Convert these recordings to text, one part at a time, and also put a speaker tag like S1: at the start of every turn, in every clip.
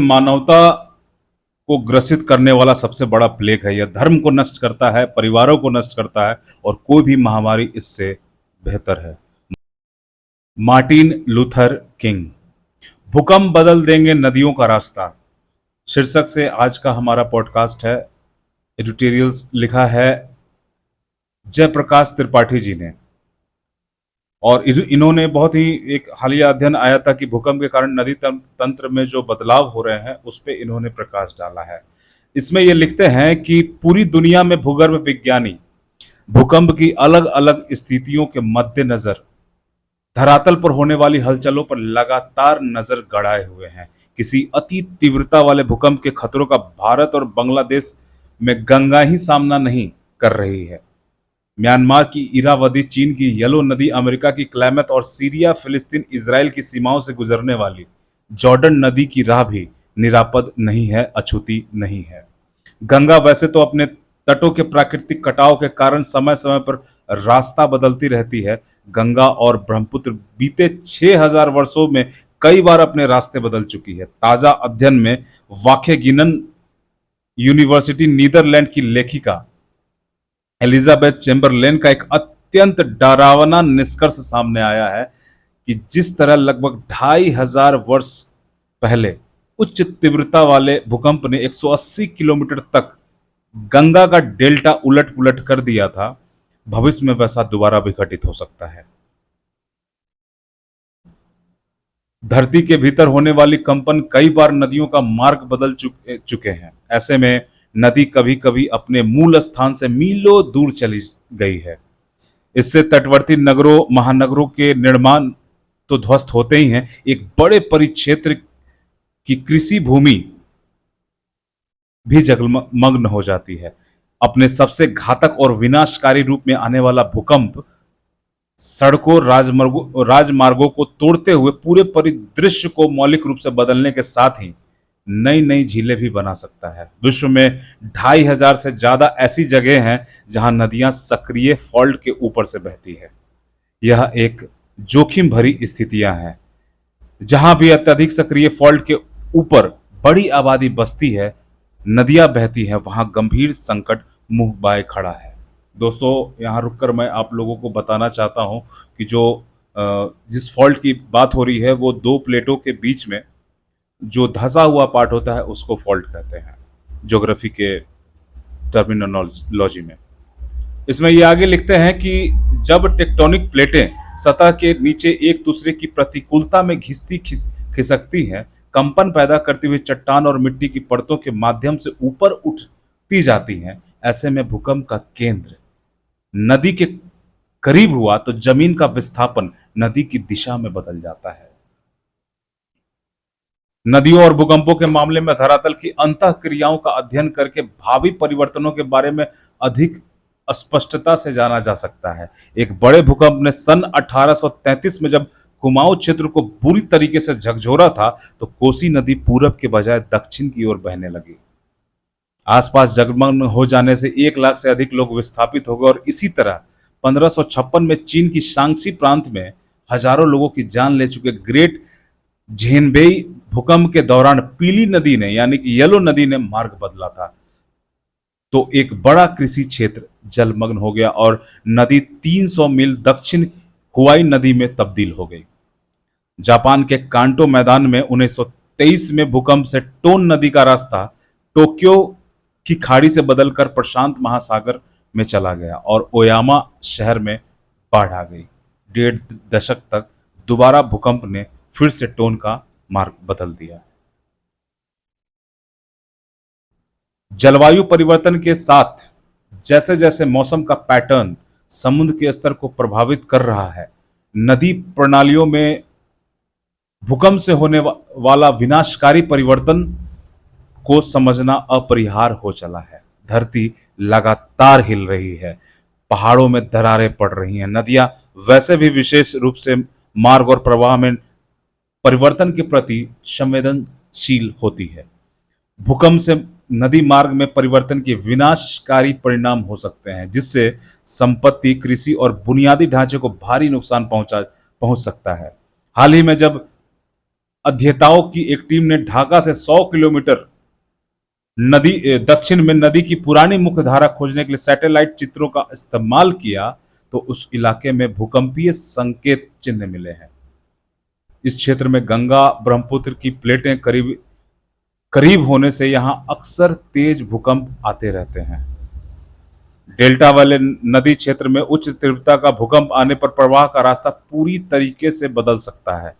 S1: मानवता को ग्रसित करने वाला सबसे बड़ा प्लेग है। यह धर्म को नष्ट करता है, परिवारों को नष्ट करता है और कोई भी महामारी इससे बेहतर है। Martin Luther king. भूकंप बदल देंगे नदियों का रास्ता शीर्षक से आज का हमारा पॉडकास्ट है। एडिटोरियल्स लिखा है जयप्रकाश त्रिपाठी जी ने और इन्होंने बहुत ही एक हालिया अध्ययन आया था कि भूकंप के कारण नदी तंत्र में जो बदलाव हो रहे हैं उस पे इन्होंने प्रकाश डाला है। इसमें ये लिखते हैं कि पूरी दुनिया में भूगर्भ विज्ञानी भूकंप की अलग अलग स्थितियों के मद्देनजर धरातल पर होने वाली हलचलों पर लगातार नजर गड़ाए हुए हैं। किसी अति तीव्रता वाले भूकंप के खतरों का भारत और बांग्लादेश में गंगा ही सामना नहीं कर रही है। म्यांमार की इरावदी, चीन की येलो नदी, अमेरिका की क्लाइमेट और सीरिया, फिलिस्तीन, इजराइल की सीमाओं से गुजरने वाली जॉर्डन नदी की राह भी निरापद नहीं है, अछूती नहीं है। गंगा वैसे तो अपने तटों के प्राकृतिक कटाव के कारण समय समय पर रास्ता बदलती रहती है। गंगा और ब्रह्मपुत्र बीते 6000 वर्षों में कई बार अपने रास्ते बदल चुकी है। ताजा अध्ययन में वाखेगिनन यूनिवर्सिटी नीदरलैंड की लेखिका एलिजाबेथ चेम्बरलेन का एक अत्यंत डरावना निष्कर्ष सामने आया है कि जिस तरह लगभग 2500 वर्ष पहले उच्च तीव्रता वाले भूकंप ने 180 किलोमीटर तक गंगा का डेल्टा उलट पुलट कर दिया था, भविष्य में वैसा दोबारा भी घटित हो सकता है। धरती के भीतर होने वाली कंपन कई बार नदियों का मार्ग बदल चुके हैं। ऐसे में नदी कभी कभी अपने मूल स्थान से मीलों दूर चली गई है। इससे तटवर्ती नगरों, महानगरों के निर्माण तो ध्वस्त होते ही हैं, एक बड़े परिक्षेत्र की कृषि भूमि भी जलमग्न हो जाती है। अपने सबसे घातक और विनाशकारी रूप में आने वाला भूकंप सड़कों, राजमार्गों को तोड़ते हुए पूरे परिदृश्य को मौलिक रूप से बदलने के साथ ही नई नई झीलें भी बना सकता है। विश्व में 2500 से ज्यादा ऐसी जगह हैं जहां नदियां सक्रिय फॉल्ट के ऊपर से बहती है। यह एक जोखिम भरी स्थितियां हैं। जहां भी अत्यधिक सक्रिय फॉल्ट के ऊपर बड़ी आबादी बसती है, नदियां बहती हैं, वहां गंभीर संकट मुंह बाए खड़ा है। दोस्तों, यहाँ रुककर मैं आप लोगों को बताना चाहता हूं कि जिस फॉल्ट की बात हो रही है वो दो प्लेटों के बीच में जो धंसा हुआ पार्ट होता है उसको फॉल्ट कहते हैं ज्योग्राफी के टर्मिनोलॉजी में। इसमें ये आगे लिखते हैं कि जब टेक्टोनिक प्लेटें सतह के नीचे एक दूसरे की प्रतिकूलता में खिसकती हैं, कंपन पैदा करती हुई चट्टान और मिट्टी की परतों के माध्यम से ऊपर उठती जाती हैं, ऐसे में भूकंप का केंद्र नदी के करीब हुआ तो जमीन का विस्थापन नदी की दिशा में बदल जाता है। नदियों और भूकंपों के मामले में धरातल की अंतः क्रियाओं का अध्ययन करके भावी परिवर्तनों के बारे में अधिक स्पष्टता से जाना जा सकता है। एक बड़े भूकंप ने सन 1833 में जब कुमाऊं क्षेत्र को बुरी तरीके से झकझोरा था तो कोसी नदी पूरब के बजाय दक्षिण की ओर बहने लगी। आसपास जलमग्न हो जाने से 1 लाख से अधिक लोग विस्थापित हो गए और इसी तरह 1556 में चीन की शांक्सी प्रांत में हजारों लोगों की जान ले चुके ग्रेट झेनबेई भूकंप के दौरान पीली नदी ने यानी कि येलो नदी ने मार्ग बदला था, तो एक बड़ा कृषि क्षेत्र जलमग्न हो गया और नदी 300 मील दक्षिण हुआई नदी में तब्दील हो गई। जापान के कांटो मैदान में 1923 में भूकंप से टोन नदी का रास्ता टोक्यो की खाड़ी से बदलकर प्रशांत महासागर में चला गया और ओयामा शहर में बाढ़ आ गई। 1.5 दशक तक दोबारा भूकंप ने फिर से टोन का मार्ग बदल दिया। जलवायु परिवर्तन के साथ जैसे जैसे मौसम का पैटर्न समुद्र के स्तर को प्रभावित कर रहा है, नदी प्रणालियों में भूकंप से होने वाला विनाशकारी परिवर्तन को समझना अपरिहार्य हो चला है। धरती लगातार हिल रही है, पहाड़ों में दरारें पड़ रही हैं, नदियां वैसे भी विशेष रूप से मार्ग और प्रवाह में परिवर्तन के प्रति संवेदनशील होती है। भूकंप से नदी मार्ग में परिवर्तन के विनाशकारी परिणाम हो सकते हैं, जिससे संपत्ति, कृषि और बुनियादी ढांचे को भारी नुकसान पहुंच सकता है। हाल ही में जब अध्येताओं की एक टीम ने ढाका से 100 किलोमीटर नदी दक्षिण में नदी की पुरानी मुख्य धारा खोजने के लिए सैटेलाइट चित्रों का इस्तेमाल किया तो उस इलाके में भूकंपीय संकेत चिन्ह मिले हैं। इस क्षेत्र में गंगा ब्रह्मपुत्र की प्लेटें करीब करीब होने से यहां अक्सर तेज भूकंप आते रहते हैं। डेल्टा वाले नदी क्षेत्र में उच्च तीव्रता का भूकंप आने पर प्रवाह का रास्ता पूरी तरीके से बदल सकता है।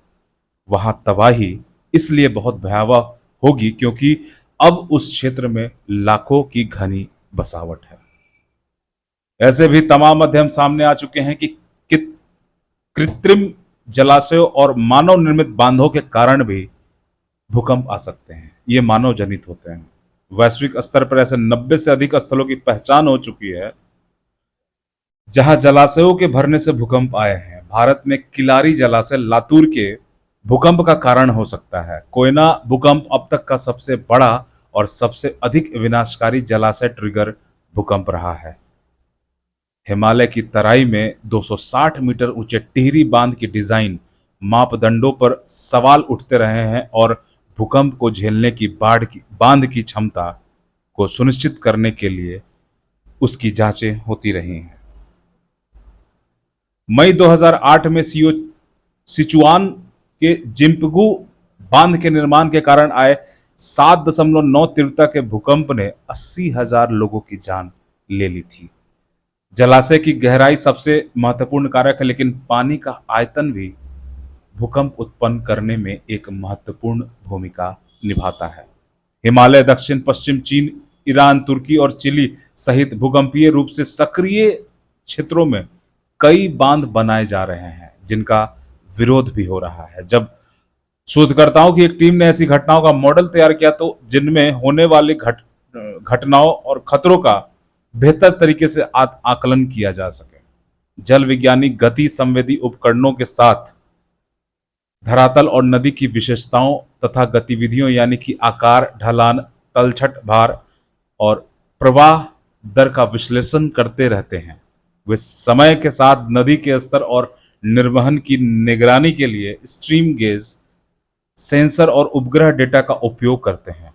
S1: वहां तबाही इसलिए बहुत भयावह होगी क्योंकि अब उस क्षेत्र में लाखों की घनी बसावट है। ऐसे भी तमाम अध्ययन सामने आ चुके हैं कि कृत्रिम जलाशयों और मानव निर्मित बांधों के कारण भी भूकंप आ सकते हैं। ये मानव जनित होते हैं। वैश्विक स्तर पर ऐसे 90 से अधिक स्थलों की पहचान हो चुकी है जहां जलाशयों के भरने से भूकंप आए हैं। भारत में किलारी जलाशय लातूर के भूकंप का कारण हो सकता है। कोयना भूकंप अब तक का सबसे बड़ा और सबसे अधिक विनाशकारी जलाशय ट्रिगर भूकंप रहा है। हिमालय की तराई में 260 मीटर ऊंचे टिहरी बांध की डिजाइन मापदंडों पर सवाल उठते रहे हैं और भूकंप को झेलने की बांध की क्षमता को सुनिश्चित करने के लिए उसकी जांचें होती रही हैं। मई 2008 में सिचुआन के जिम्पगू बांध के निर्माण के कारण आए 7.9 तीव्रता के भूकंप ने 80,000 लोगों की जान ले ली थी। जलाशय की गहराई सबसे महत्वपूर्ण कारक है, लेकिन पानी का आयतन भी भूकंप उत्पन्न करने में एक महत्वपूर्ण भूमिका निभाता है। हिमालय, दक्षिण पश्चिम चीन, ईरान, तुर्की और चिली सहित भूकंपीय रूप से सक्रिय क्षेत्रों में कई बांध बनाए जा रहे हैं जिनका विरोध भी हो रहा है। जब शोधकर्ताओं की एक टीम ने ऐसी घटनाओं का मॉडल तैयार किया तो जिनमें होने वाली घटनाओं और खतरों का बेहतर तरीके से आकलन किया जा सके। जल वैज्ञानिक गति संवेदी उपकरणों के साथ धरातल और नदी की विशेषताओं तथा गतिविधियों यानी कि आकार, ढलान, तलछट, भार और प्रवाह दर का विश्लेषण करते रहते हैं। वे समय के साथ नदी के स्तर और निर्वहन की निगरानी के लिए स्ट्रीम गेज सेंसर और उपग्रह डेटा का उपयोग करते हैं।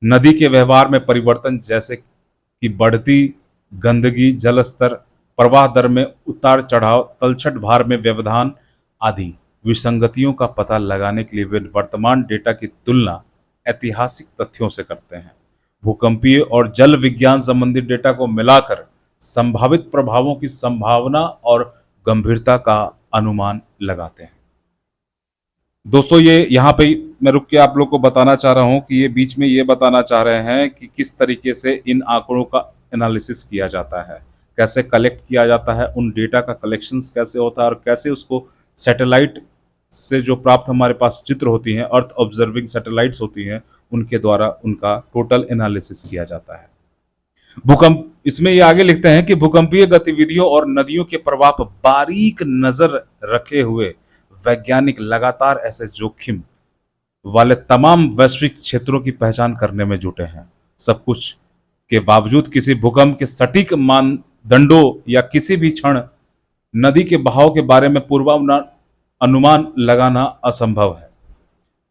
S1: नदी के व्यवहार में परिवर्तन जैसे कि बढ़ती गंदगी, जल स्तर, प्रवाह दर में उतार चढ़ाव, तलछट, भार में व्यवधान आदि विसंगतियों का पता लगाने के लिए वे वर्तमान डेटा की तुलना ऐतिहासिक तथ्यों से करते हैं। भूकंपीय और जल विज्ञान संबंधी डेटा को मिलाकर संभावित प्रभावों की संभावना और गंभीरता का अनुमान लगाते हैं। दोस्तों, ये यहाँ पे मैं रुक के आप लोग को बताना चाह रहा हूँ कि ये बीच में ये बताना चाह रहे हैं कि किस तरीके से इन आंकड़ों का एनालिसिस किया जाता है, कैसे कलेक्ट किया जाता है, उन डेटा का कलेक्शंस कैसे होता है और कैसे उसको सैटेलाइट से जो प्राप्त हमारे पास चित्र होती हैं, अर्थ ऑब्जर्विंग सैटेलाइट्स होती हैं, उनके द्वारा उनका टोटल एनालिसिस किया जाता है। भूकंप इसमें ये आगे लिखते हैं कि भूकंपीय गतिविधियों और नदियों के प्रवाह पर बारीक नजर रखे हुए वैज्ञानिक लगातार ऐसे जोखिम वाले तमाम वैश्विक क्षेत्रों की पहचान करने में जुटे हैं। सब कुछ के बावजूद किसी भूकंप के सटीक मानदंडों या किसी भी क्षण नदी के बहाव के बारे में पूर्वानुमान लगाना असंभव है।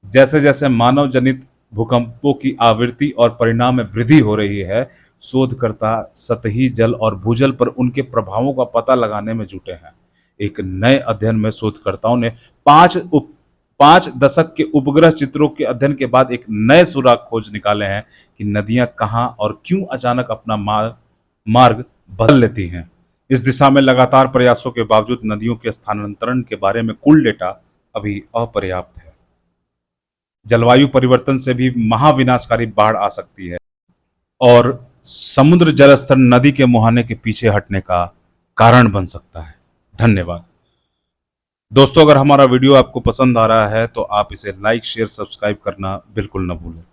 S1: जैसे जैसे मानव जनित भूकंपों की आवृत्ति और परिणाम में वृद्धि हो रही है, शोधकर्ता सतही जल और भूजल पर उनके प्रभावों का पता लगाने में जुटे हैं। एक नए अध्ययन में शोधकर्ताओं ने 5 दशक के उपग्रह चित्रों के अध्ययन के बाद एक नए सुराग खोज निकाले हैं कि नदियां कहां और क्यों अचानक अपना मार्ग बदल लेती हैं। इस दिशा में लगातार प्रयासों के बावजूद नदियों के स्थानांतरण के बारे में कुल डेटा अभी अपर्याप्त है। जलवायु परिवर्तन से भी महाविनाशकारी बाढ़ आ सकती है और समुद्र जलस्तर नदी के मुहाने के पीछे हटने का कारण बन सकता है। धन्यवाद दोस्तों, अगर हमारा वीडियो आपको पसंद आ रहा है तो आप इसे लाइक, शेयर, सब्सक्राइब करना बिल्कुल न भूलें।